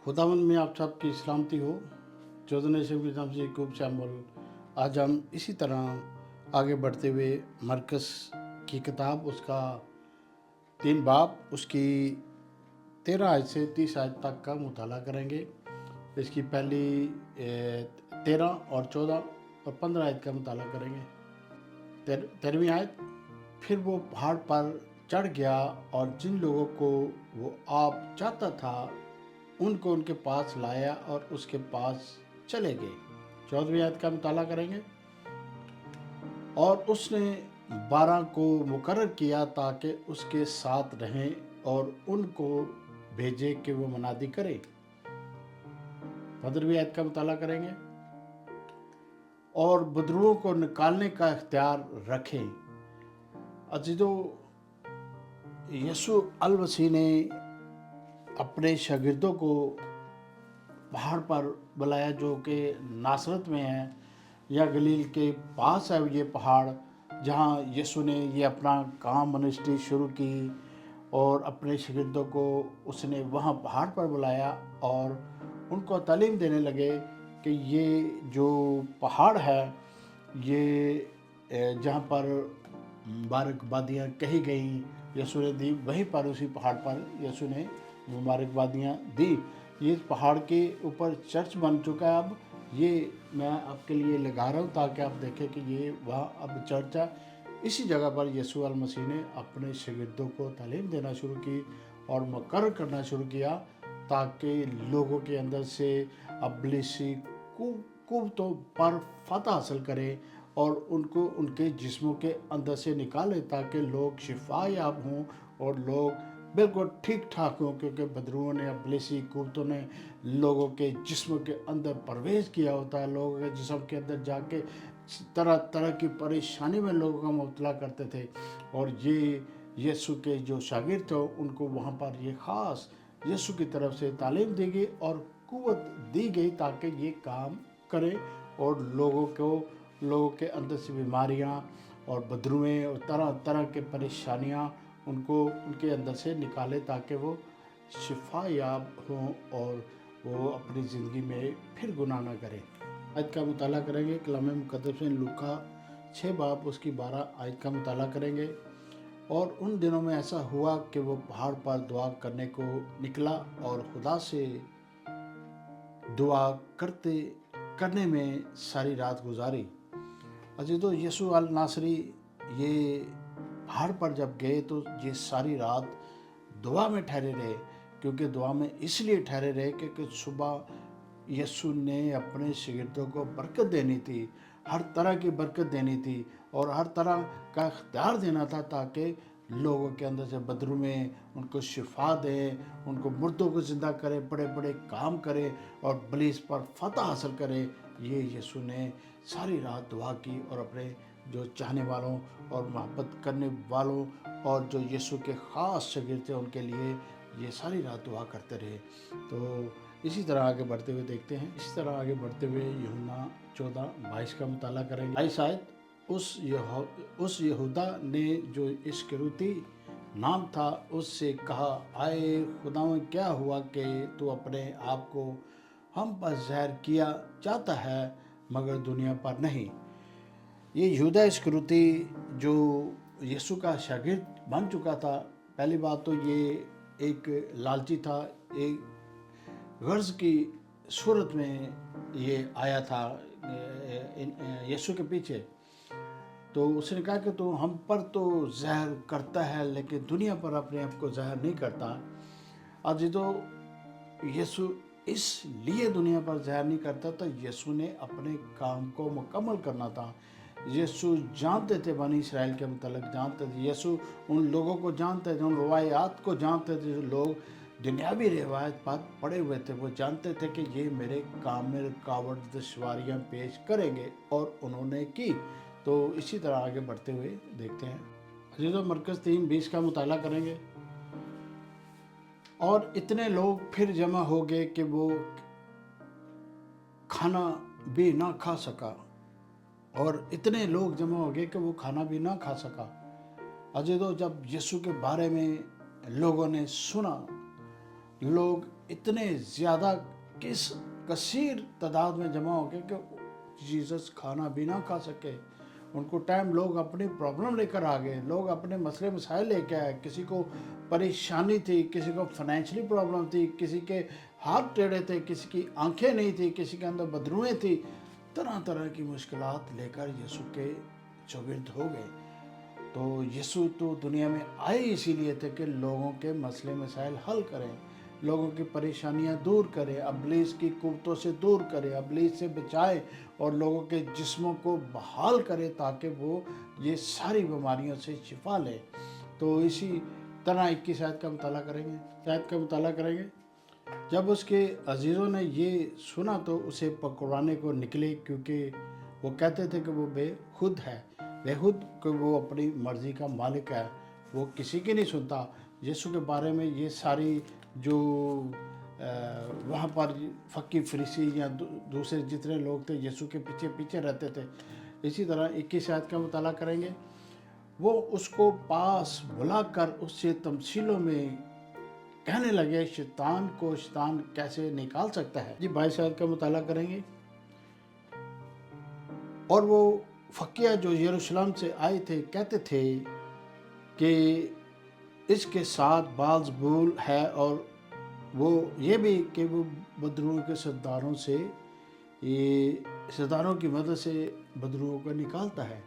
खुदावंद में आप सबकी सलामती हो। चौदह शब की तरफ से खूब शामिल। आज हम इसी तरह आगे बढ़ते हुए मरकस की किताब उसका 3 बाब उसकी 13 आयत से 30 आयत तक का मुताला करेंगे। इसकी पहली 13 और 14 और 15 आयत का मुताला करेंगे। 13वीं आयत, फिर वो पहाड़ पर चढ़ गया और जिन लोगों को वो आप चाहता था उनको उनके पास लाया और उसके पास चले गए। 14वीं आयत का मुताला करेंगे। और उसने 12 को मुकर्रर किया ताकि उसके साथ रहें और उनको भेजे कि वो मुनादी करें। 15वीं आयत का मुताला करेंगे। और बदरुओं को निकालने का इख्तियार रखें। अजीजों, यसु अल मसीह ने अपने शागिर्दों को पहाड़ पर बुलाया जो कि नासरत में है या गलील के पास है। ये पहाड़ जहाँ यसु ने ये अपना काम मिनिस्ट्री शुरू की और अपने शागिर्दों को उसने वहाँ पहाड़ पर बुलाया और उनको तालीम देने लगे कि ये जो पहाड़ है ये जहाँ पर मुबारकबादियाँ कही गई यसु ने दी, वहीं पर उसी पहाड़ पर यसु ने मुबारकबादियाँ दी। ये पहाड़ के ऊपर चर्च बन चुका है। अब ये मैं आपके लिए लगा रहा हूँ ताकि आप देखें कि ये वहाँ अब चर्च है। इसी जगह पर यसु अल मसीह ने अपने शागिर्दों को तालीम देना शुरू की और मुकर्रर करना शुरू किया ताकि लोगों के अंदर से अब्लिसी कुव्वतों पर फतह हासिल करें और उनको उनके जिस्मों के अंदर से निकाले ताकि लोग शिफा याब हों और लोग बिल्कुल ठीक ठाक हों, क्योंकि बदरुओं ने अब्लिसी कुव्वतों ने लोगों के जिस्म के अंदर प्रवेश किया होता है। लोगों के जिस्म के अंदर जाके तरह तरह की परेशानी में लोगों को मुब्तला करते थे और ये यीशु के जो शागिर्द थे उनको वहाँ पर ये ख़ास यीशु की तरफ से तालीम दी गई और कुव्वत दी गई ताकि ये काम करें और लोगों के अंदर से बीमारियाँ और बदरुएँ और तरह तरह के परेशानियाँ उनको उनके अंदर से निकाले ताकि वो शिफा याब हों और वो अपनी ज़िंदगी में फिर गुनाह ना करें। आयत का मुताला करेंगे। कलाम मुक़द्दस में लूका 6 बाब उसकी 12 आयत का मुताला करेंगे। और उन दिनों में ऐसा हुआ कि वो पहाड़ पर दुआ करने को निकला और खुदा से दुआ करने में सारी रात गुजारी। अजीजों, यसु अल नासरी ये पहाड़ पर जब गए तो ये सारी रात दुआ में ठहरे रहे, क्योंकि दुआ में इसलिए ठहरे रहे क्योंकि सुबह यसु ने अपने शागिर्दों को बरकत देनी थी, हर तरह की बरकत देनी थी और हर तरह का इख्तियार देना था ताकि लोगों के अंदर से बदरू में उनको शिफा दें, उनको मुर्दों को ज़िंदा करें, बड़े बड़े काम करें और बलीस पर फतह हासिल करें। ये यसु ने सारी रात दुआ की और अपने जो चाहने वालों और मोहब्बत करने वालों और जो यसु के ख़ास शागिर्द थे उनके लिए ये सारी रात दुआ करते रहे। तो इसी तरह आगे बढ़ते हुए देखते हैं। इसी तरह आगे बढ़ते हुए यूहन्ना 14:22 का मुताला करेंगे। शायद उस यहूदा ने जो इस्करियोती नाम था उससे कहा, आए खुदावन, क्या हुआ कि तू अपने आप को हम पर ज़ाहिर किया चाहता है मगर दुनिया पर नहीं। ये यहूदा इस्करियोती जो यीशु का शागिर्द बन चुका था, पहली बात तो ये एक लालची था, एक गर्ज की सूरत में ये आया था यीशु के पीछे। तो उसने कहा कि तो हम पर तो ज़ाहिर करता है लेकिन दुनिया पर अपने आप को ज़ाहिर नहीं करता। आज तो यीशु इसलिए दुनिया पर ज़ाहिर नहीं करता था, यीशु ने अपने काम को मुकम्मल करना था। यीशु जानते थे, बनी इसराइल के मतलब जानते थे, यीशु उन लोगों को जानते थे, उन रवायात को जानते थे जो लोग दुनियावी रिवायत पर पड़े हुए थे। वो जानते थे कि ये मेरे काम में रुकावट दुश्वारियाँ पेश करेंगे और उन्होंने की। तो इसी तरह आगे बढ़ते हुए देखते हैं। अजीज़ों, मरकज़ 3:20 का मुताला करेंगे। और इतने लोग फिर जमा हो गए कि वो खाना भी ना खा सका और इतने लोग जमा हो गए कि वो खाना भी ना खा सका। अजीज़ों, जब यीशु के बारे में लोगों ने सुना لوگ اتنے زیادہ کس کثیر تعداد میں جمع ہو گئے کہ جیسس کھانا بھی نہ کھا سکے. ان کو ٹائم لوگ اپنی پرابلم لے کر آ گئے, لوگ اپنے مسئلے مسائل لے کے آئے. کسی کو پریشانی تھی, کسی کو فائنینشلی پرابلم تھی, کسی کے ہاتھ ٹیڑھے تھے, کسی کی آنکھیں نہیں تھی, کسی کے اندر بدروئیں تھی. طرح طرح کی مشکلات لے کر یسوع کے چوگرد ہو گئے. تو یسوع تو دنیا میں آئے اسی لیے تھے کہ لوگوں کے مسئلے مسائل حل کریں, لوگوں کی پریشانیاں دور کرے, ابلیس کی قوتوں سے دور کرے, ابلیس سے بچائے اور لوگوں کے جسموں کو بحال کرے تاکہ وہ یہ ساری بیماریوں سے شفا لے. تو اسی طرح 21 آیت کا مطالعہ کریں گے. آیت کا مطالعہ کریں گے. جب اس کے عزیزوں نے یہ سنا تو اسے پکڑوانے کو نکلے, کیونکہ وہ کہتے تھے کہ وہ بے خود ہے, بے خود کہ وہ اپنی مرضی کا مالک ہے, وہ کسی کی نہیں سنتا. یسوع کے بارے میں یہ ساری جو وہاں پر فقی فریسی یا دوسرے جتنے لوگ تھے یسوع کے پیچھے پیچھے رہتے تھے. اسی طرح 21 آیت کا مطالعہ کریں گے. وہ اس کو پاس بلا کر اس سے تمثیلوں میں کہنے لگے, شیطان کو شیطان کیسے نکال سکتا ہے. 22 آیت کا مطالعہ کریں گے. اور وہ فقیہ جو یروشلم سے آئے تھے کہتے تھے کہ اس کے ساتھ بعض بول ہے, اور وہ یہ بھی کہ وہ بدروؤں کے سرداروں سے سرداروں کی مدد سے بدروؤں کو نکالتا ہے.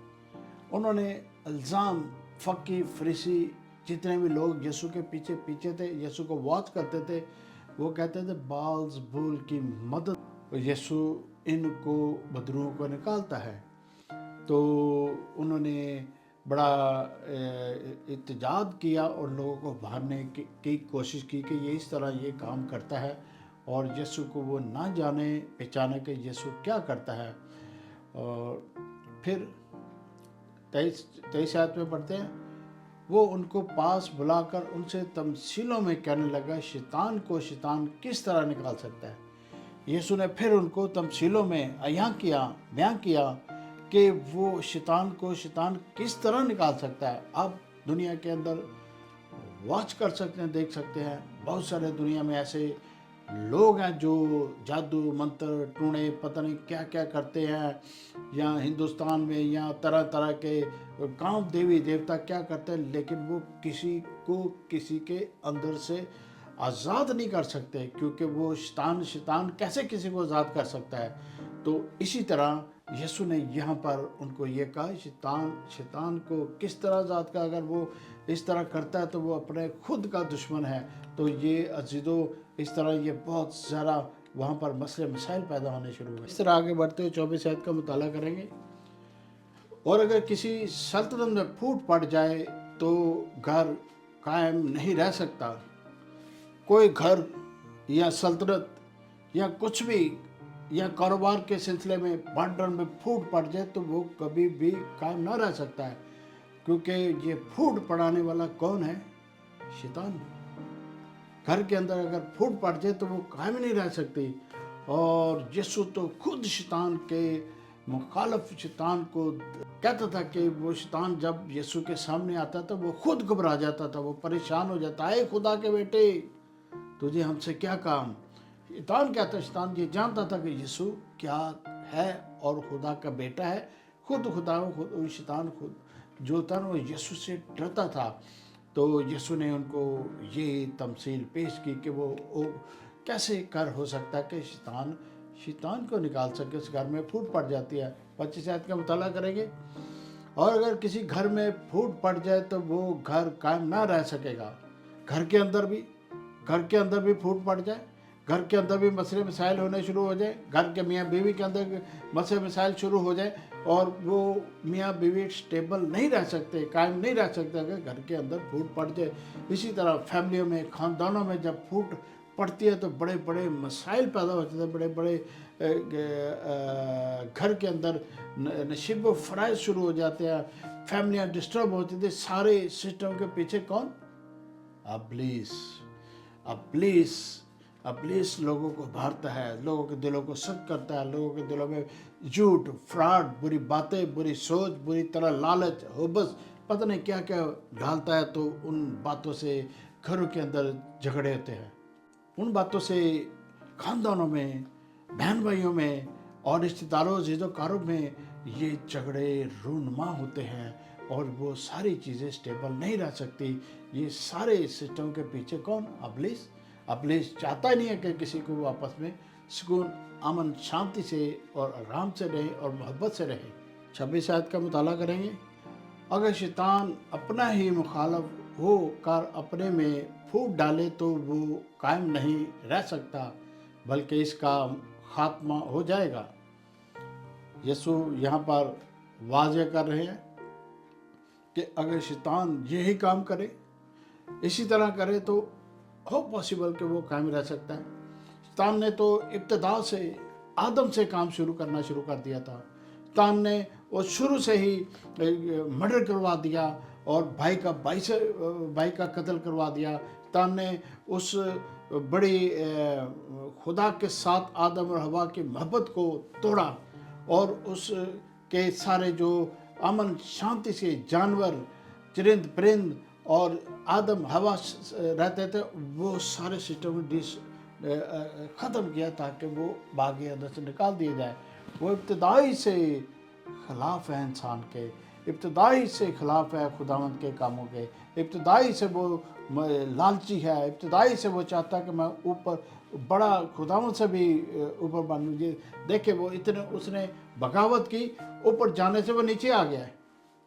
انہوں نے الزام فقی فریسی جتنے بھی لوگ یسوع کے پیچھے پیچھے تھے, یسوع کو واچ کرتے تھے, وہ کہتے تھے بعض بول کی مدد یسوع ان کو بدروؤں کو نکالتا ہے. تو انہوں نے بڑا احتجاج کیا اور لوگوں کو بھارنے کی کوشش کی کہ یہ اس طرح یہ کام کرتا ہے, اور یسوع کو وہ نہ جانے پہچانے کہ یسوع کیا کرتا ہے. اور پھر 23 آیت میں پڑھتے ہیں. وہ ان کو پاس بلا کر ان سے تمثیلوں میں کہنے لگا, شیطان کو شیطان کس طرح نکال سکتا ہے. یسوع نے پھر ان کو تمثیلوں میں بیان کیا کہ وہ شیطان کو شیطان کس طرح نکال سکتا ہے. آپ دنیا کے اندر واچ کر سکتے ہیں, دیکھ سکتے ہیں, بہت سارے دنیا میں ایسے لوگ ہیں جو جادو منتر ٹونے پتہ نہیں کیا کیا کرتے ہیں, یا ہندوستان میں یا طرح طرح کے کام دیوی دیوتا کیا کرتے ہیں, لیکن وہ کسی کو کسی کے اندر سے آزاد نہیں کر سکتے, کیونکہ وہ شیطان کیسے کسی کو آزاد کر سکتا ہے. تو اسی طرح یسوع نے یہاں پر ان کو یہ کہا, شیطان کو کس طرح آزاد کا, اگر وہ اس طرح کرتا ہے تو وہ اپنے خود کا دشمن ہے. تو یہ عزیزو اس طرح یہ بہت زیادہ وہاں پر مسئلے مسائل پیدا ہونے شروع ہوئے. اس طرح آگے بڑھتے ہوئے 24 آیت کا مطالعہ کریں گے. اور اگر کسی سلطنت میں پھوٹ پڑ جائے تو گھر قائم نہیں رہ سکتا. کوئی گھر یا سلطنت یا کچھ بھی یا کاروبار کے سلسلے میں بانٹن میں پھوٹ پڑ جائے تو وہ کبھی بھی قائم نہ رہ سکتا ہے, کیونکہ یہ پھوٹ پڑانے والا کون ہے؟ شیطان. گھر کے اندر اگر پھوٹ پڑ جائے تو وہ قائم نہیں رہ سکتی. اور یسوع تو خود شیطان کے مخالف شیطان کو کہتا تھا کہ وہ شیطان جب یسوع کے سامنے آتا تھا وہ خود گھبرا جاتا تھا, وہ پریشان ہو جاتا, اے خدا کے بیٹے تجھے ہم سے کیا کام. شیطان کہتا, شیطان یہ جانتا تھا کہ یسوع کیا ہے اور خدا کا بیٹا ہے, خود خدا شیطان خود جو تھا وہ یسوع سے ڈرتا تھا. تو یسوع نے ان کو یہ تمثیل پیش کی کہ وہ کیسے کر ہو سکتا ہے کہ شیطان کو نکال سکے. اس گھر میں پھوٹ پڑ جاتی ہے. 25 آیت کا مطالعہ کریں گے. اور اگر کسی گھر میں پھوٹ پڑ جائے تو وہ گھر قائم نہ رہ سکے گا. گھر کے اندر بھی پھوٹ پڑ جائے, گھر کے اندر بھی مسئلے مسائل ہونے شروع ہو جائے, گھر کے میاں بیوی کے اندر مسئلے مسائل شروع ہو جائے اور وہ میاں بیوی سٹیبل نہیں رہ سکتے, قائم نہیں رہ سکتے اگر گھر کے اندر پھوٹ پڑ جائے. اسی طرح فیملیوں میں, خاندانوں میں جب پھوٹ پڑتی ہے تو بڑے بڑے مسائل پیدا ہوتے ہیں, بڑے بڑے گھر کے اندر نشیب و فرائض شروع ہو جاتے ہیں, فیملیاں ڈسٹرب ہوتی تھیں. سارے سسٹم کے پیچھے کون؟ ابلیس لوگوں کو بھارتا ہے, لوگوں کے دلوں کو سخت کرتا ہے, لوگوں کے دلوں میں جھوٹ, فراڈ, بری باتیں, بری سوچ, بری طرح لالچ, ہوبس, پتہ نہیں کیا کیا ڈالتا ہے. تو ان باتوں سے گھروں کے اندر جھگڑے ہوتے ہیں. उन बातों से खानदानों में, बहन भाइयों में और रिश्तेदारों जीजोकारों में ये झगड़े रूनुमा होते हैं और वो सारी चीज़ें स्टेबल नहीं रह सकती। ये सारे सिस्टम के पीछे कौन? अबलीस। अबलीस चाहता नहीं है कि किसी को वो आपस में सुकून, अमन, शांति से और आराम से रहे और मोहब्बत से रहे। 26 आयत का मुताला करेंगे। अगर शैतान अपना ही मुखालफ हो कर अपने में फूट डाले तो वो कायम नहीं रह सकता, बल्कि इसका खात्मा हो जाएगा। यीशु यहाँ पर वाज़ेह कर रहे हैं कि अगर शैतान यही काम करे, इसी तरह करे, तो हो पॉसिबल कि वो कायम रह सकता है। शैतान ने तो इब्तिदा से आदम से काम शुरू करना शुरू कर दिया था। शैतान ने वो शुरू से ही मर्डर करवा दिया और भाई का कत्ल करवा दिया। शैतान ने उस बड़ी खुदा के साथ आदम और हवा की मोहब्बत को तोड़ा और उस के सारे जो अमन शांति से जानवर, चरिंद परिंद और आदम हवा रहते थे, वो सारे सिस्टम ख़त्म किया ताकि वो बागी अंदर से निकाल दिए जाए। वो इब्तिदाई से खिलाफ है इंसान के, इब्तिदाई से खिलाफ है खुदावंद के कामों के, इब्तिदाई से वो लालची है, इब्तिदाई से वो चाहता है कि मैं ऊपर बड़ा खुदावंद से भी ऊपर बनूं। ये देखे वो इतने उसने बगावत की, ऊपर जाने से वो नीचे आ गया है,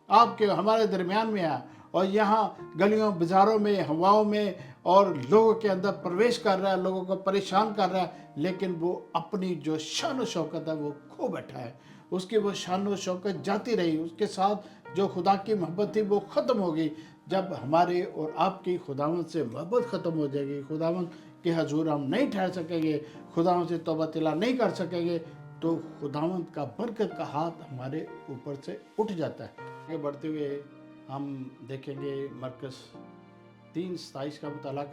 आपके हमारे दरमियान में आया और यहाँ गलियों बाज़ारों में, हवाओं में और लोगों के अंदर प्रवेश कर रहा है, लोगों को परेशान कर रहा है, लेकिन वो अपनी जो शान व शौकत है वो खो बैठा है। उसकी वो शान व शौकत जाती रही, उसके साथ जो खुदा की मोहब्बत थी वो ख़त्म हो गई। जब हमारे और आपकी खुदावंद से मोहब्बत ख़त्म हो जाएगी, खुदावंद के हजूर हम नहीं ठहर सकेंगे, खुदावंद से तौबा तिला नहीं कर सकेंगे, तो खुदावंद का बरकत का हाथ हमारे ऊपर से उठ जाता है। आगे बढ़ते हुए हम देखेंगे मरकस 3:27 का मुताला।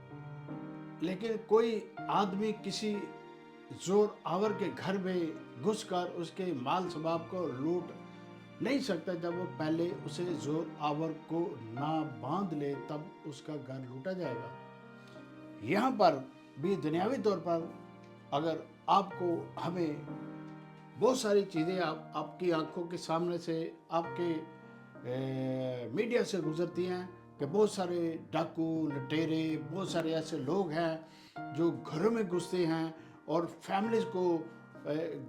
लेकिन कोई आदमी किसी जोर आवर के घर में घुसकर उसके माल सबाब को लूट नहीं सकता जब वो पहले उसे जोर आवर को ना बांध ले, तब उसका घर लूटा जाएगा। यहाँ पर भी दुनियावी तौर पर अगर आपको हमें बहुत सारी चीज़ें आपकी आंखों के सामने से, आपके मीडिया से गुजरती हैं कि बहुत सारे डाकू, लुटेरे, बहुत सारे ऐसे लोग हैं जो घरों में घुसते हैं और फैमिलीज को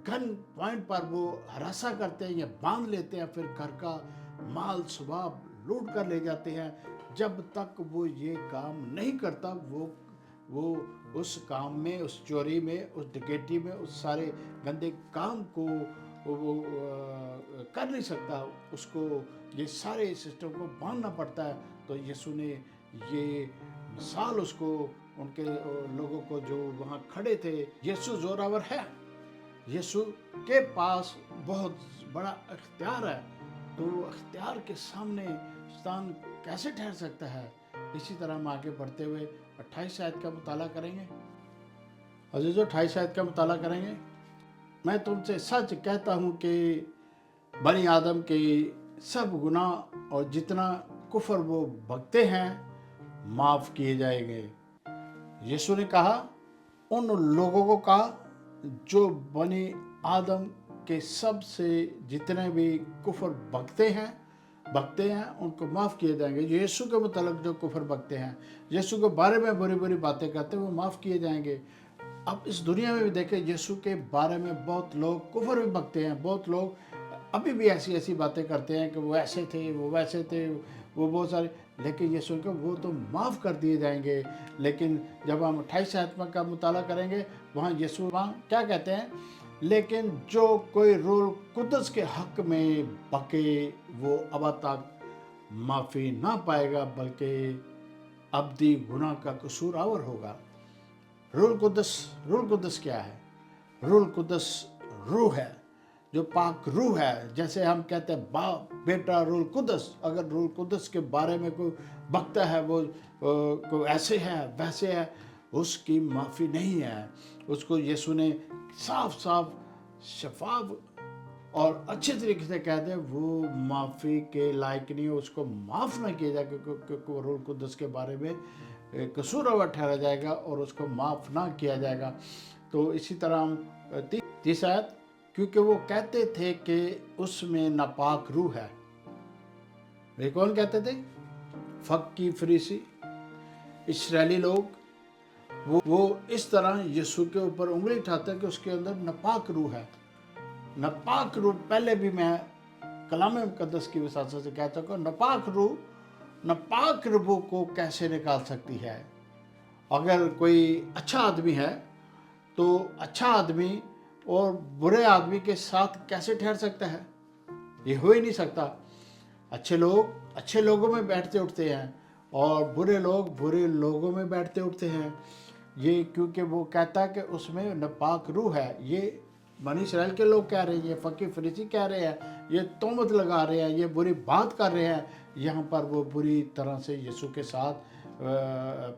गन पॉइंट पर वो हरासा करते हैं या बांध लेते हैं, फिर घर का माल सबाब लूट कर ले जाते हैं। जब तक वो ये काम नहीं करता, वो उस काम में, उस चोरी में, उस डकैती में, उस सारे गंदे काम को वो कर नहीं सकता। उसको ये सारे सिस्टम को बांधना पड़ता है। तो यीशु ने ये मिसाल उसको, उनके लोगों को जो वहाँ खड़े थे, यीशु जोरावर है, यीशु के पास बहुत बड़ा इख्तियार है, तो इख्तियार के सामने शैतान कैसे ठहर सकता है। इसी तरह हम आगे बढ़ते हुए 28 आयत का मुताला करेंगे। अजीजों, 28 आयत का मुताला करेंगे। मैं तुमसे सच कहता हूँ कि बनी आदम के सब गुनाह और जितना कुफर वो बकते हैं माफ़ किए जाएंगे। यीशु ने कहा, उन लोगों को कहा जो बनी आदम के सब से जितने भी कुफर बकते हैं उनको माफ़ किए जाएंगे। यीशु के मतलब जो कुफर बकते हैं, यीशु के बारे में बुरी बुरी बातें करते हैं, वो माफ़ किए जाएंगे। अब इस दुनिया में भी देखें, यीशु के बारे में बहुत लोग कुफर भी बकते हैं, बहुत लोग अभी भी ऐसी ऐसी बातें करते हैं कि वो ऐसे थे, वो वैसे थे, वो बहुत सारे, लेकिन यीशु को वो तो माफ़ कर दिए जाएंगे। लेकिन जब हम 28 आयत का मुताला करेंगे, वहाँ यीशु वहाँ क्या कहते हैं, लेकिन जो कोई रूह कुद्दस के हक में बके वो अब तक माफ़ी ना पाएगा, बल्कि अब्दी गुनाह का कसूरवार होगा। रूह कुद्दस क्या है? रूह कुद्दस रूह है, जो पाक रूह है। जैसे हम कहते हैं बाप, बेटा, रूह कुद्दस। अगर रूह कुद्दस के बारे में कोई बकता है, वो कोई ऐसे है वैसे है, उसकी माफ़ी नहीं है। उसको यीशु ने साफ साफ शफाफ और अच्छे तरीके से कह दे, वो माफ़ी के लायक नहीं है, उसको माफ़ ना किया जाए, क्योंकि वो रूह कुद्दस के बारे में कसूरवार ठहरा जाएगा और उसको माफ़ ना किया जाएगा। तो इसी तरह हम तीस आयत, क्योंकि वो कहते थे कि उसमें नापाक रूह है। वे कौन कहते थे? फक्की फरीसी इस्राएली लोग, वो इस तरह यीशु के ऊपर उंगली उठाते हैं कि उसके अंदर नापाक रूह है। नापाक रूह, पहले भी मैं कलाम मुकद्दस की वसात से कह चुका हूं, नापाक रूह नापाक रूह को कैसे निकाल सकती है? अगर कोई अच्छा आदमी है तो अच्छा आदमी और बुरे आदमी के साथ कैसे ठहर सकता है? ये हो ही नहीं सकता। अच्छे लोग अच्छे लोगों में बैठते उठते हैं और बुरे लोग बुरे लोगों में बैठते उठते हैं। ये क्योंकि वो कहता है कि उसमें नापाक रूह है। ये बनी इस्राएल के लोग कह रहे हैं, ये फकी फरीसी कह रहे हैं, ये तोहमत लगा रहे हैं, ये बुरी बात कर रहे हैं। यहाँ पर वो बुरी तरह से यीशु के साथ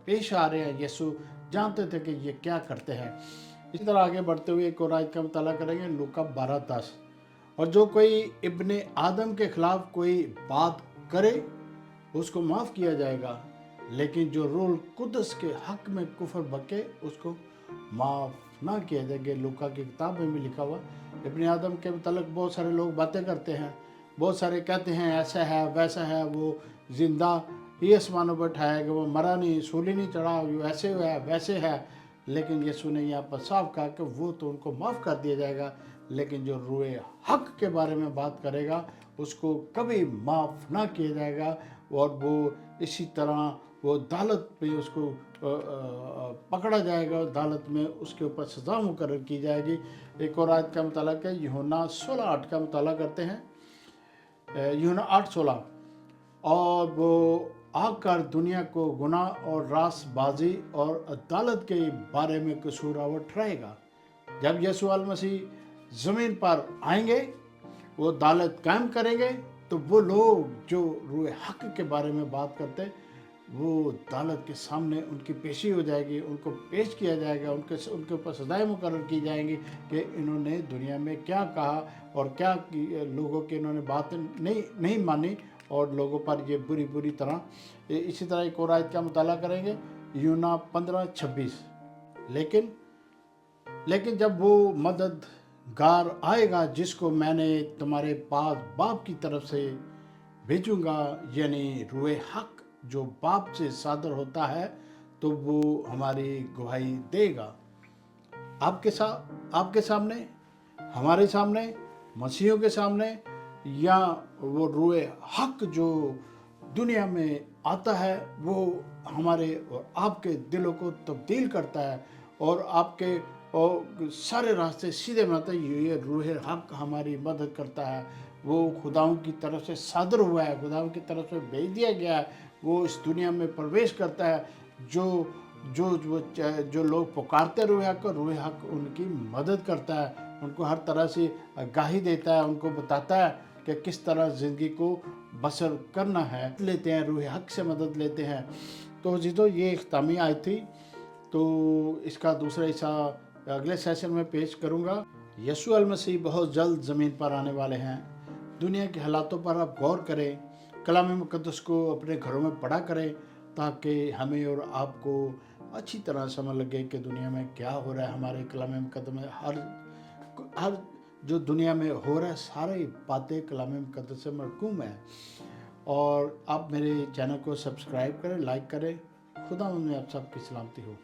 पेश आ रहे हैं। यीशु जानते थे कि ये क्या करते हैं। इसी तरह आगे बढ़ते हुए एक और आयत का मुताला करेंगे, लूका 12:10। और जो कोई इब्ने आदम के खिलाफ कोई बात करे उसको माफ़ किया जाएगा, लेकिन जो रूह कुद्दस के हक में कुफर बके उसको माफ़ ना किया जाएगा। लूका की किताब में भी लिखा हुआ। इब्ने आदम के मुतालिक बहुत सारे लोग बातें करते हैं, बहुत सारे कहते हैं ऐसा है वैसा है, वो जिंदा ही आसमानों पर उठाया गया, वो मरा नहीं, सूली नहीं चढ़ा, ऐसे है वैसे है। लेकिन यीशु ने यहाँ पर साफ कहा कि वो तो उनको माफ़ कर दिया जाएगा, लेकिन जो रूए हक के बारे में बात करेगा उसको कभी माफ़ ना किया जाएगा। और वो इसी तरह वो अदालत पे उसको पकड़ा जाएगा, अदालत में उसके ऊपर सज़ा मुकर्रर की जाएगी। एक और आयत का मुताला है, यूहन्ना 16:8 का मुताला करते हैं। यूहन्ना 8:16, और वो आकर दुनिया को गुनाह और रासबाजी और अदालत के बारे में कसूरवार ठहराएगा। जब यीशु मसीह ज़मीन पर आएंगे, वो अदालत कायम करेंगे, तो वो लोग जो रूए हक के बारे में बात करते, वो अदालत के सामने उनकी पेशी हो जाएगी, उनको पेश किया जाएगा, उनके ऊपर सजाएं मुकर्रर की जाएंगी कि इन्होंने दुनिया में क्या कहा और क्या लोगों की इन्होंने बातें नहीं मानी और लोगों पर ये बुरी बुरी तरह। इसी तरह एक और आयत का मुताला करेंगे, यूहन्ना 15:26। लेकिन जब वो मददगार आएगा जिसको मैंने तुम्हारे पास बाप की तरफ से भेजूंगा, यानी रूए हक जो बाप से सादर होता है, तो वो हमारी गवाही देगा। आपके सामने, हमारे सामने, मसीहों के सामने, या वो रूए हक जो दुनिया में आता है, वो हमारे और आपके दिलों को तब्दील करता है और आपके और सारे रास्ते सीधे बनाता है। ये रूह हक हमारी मदद करता है। वो खुदाओं की तरफ से सादर हुआ है, खुदाओं की तरफ से भेज दिया गया है। वो इस दुनिया में प्रवेश करता है। जो लोग पुकारते रूह हक उनकी मदद करता है, उनको हर तरह से आगाही देता है, उनको बताता है कि किस तरह ज़िंदगी को बसर करना है। लेते हैं, रूह हक से मदद लेते हैं। तो जीतो ये इख्तामी आयत थी। तो इसका दूसरा हिस्सा अगले सेशन में पेश करूँगा। यीशु मसीह बहुत जल्द ज़मीन पर आने वाले हैं। दुनिया के हालातों पर आप गौर करें, कलाम मुकद्दस को अपने घरों में पढ़ा करें, ताकि हमें और आपको अच्छी तरह समझ लगे कि दुनिया में क्या हो रहा है। हमारे कलाम मुकद्दस में हर जो दुनिया में हो रहा है, सारी बातें कलाम मुकद्दस से मरकूम है। और आप मेरे चैनल को सब्सक्राइब करें, लाइक करें। खुदा में आप सबकी सलामती हो।